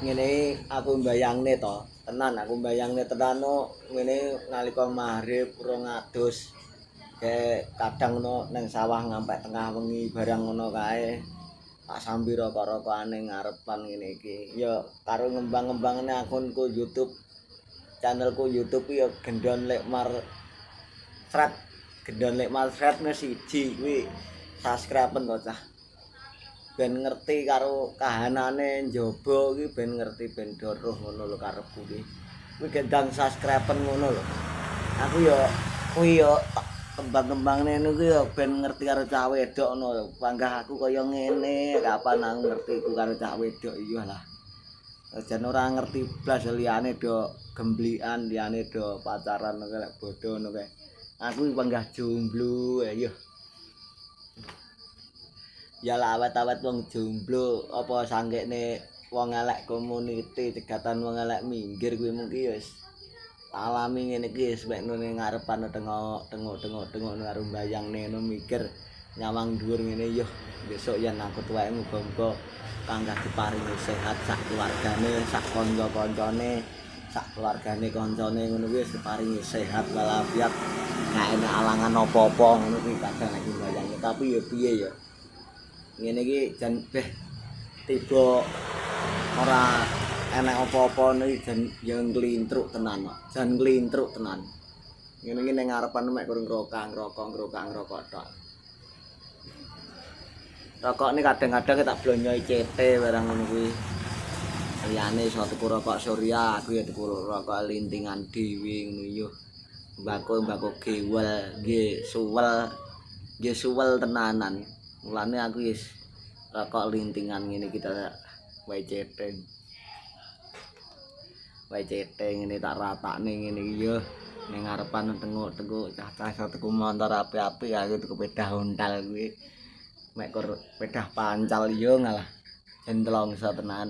ngene aku mbayangne to, tenan aku mbayangne tenan no ngene nalika maghrib urung adus. Kayak kadang no nang sawah ngampe tengah wengi barang ngono kae. Tak sambi rokok-rokokane ngarepan ngene iki. Ya karo ngembang-ngembangne akunku YouTube. Channelku YouTube ya Gendon Lekmar Thread. Gendon Lekmar Thread siji kuwi subscriben to cah. Ben ngerti karo kahanane njaba iki ben ngerti ben doroh ngono lho karepku iki. Kuwi gendang subscriben ngono lho. Aku ya kuwi ya kembang-kembangne niku ya ben ngerti karo cah wedok ngono. Panggah aku kaya ngene, kapan aku ngerti ku karo cah wedok iya lah. Jan ora ngerti blas liyane do gemblikan, liyane do pacaran ngono lek bodho ngono kae. Aku panggah jomblo ya. Ya lah awet-awet wong jomblo apa sanggekne wong elek community cegatan wong elek minggir kuwi mungkin ya wis alami ngene iki wis mek ngene ngarepan tengok karo mbayangne ngono mikir nyawang dhuwur ngene yo besok yen aku tuwek muga-muga panggah diparingi sehat sak keluargane sak kanca-kancane sak keluargane kancane ngono kuwi wis diparingi sehat walafiat gak enak alangan apa-apa ngono kuwi kadang aku mbayangne tapi ya piye ya ngene iki jan tiba ora enek apa-apa niki jan ya nglintruk tenan kok. Jan nglintruk tenan. Ngene iki ning ngarepan mek kurang ngrokok tok. Rokok ini kadang-kadang tak blonyoi CT barang ngono kuwi. Liyane iso tuku rokok Surya, aku ya tuku rokok lintingan dhewe ngono yo. Mbako gewel, nggih suwel tenanan. Mulane aku wis rokok lintingan ngene kita wae ceteng. Wae ceteng ngene tak ratakne ngene iki yo. Ning ngarepan tenguk-tenguk cah-cah iso tuku motor apik-apik aku tuku pedah ontal kuwi. Mek kur pedah pancal yo ngalah. Jen 300 tenan.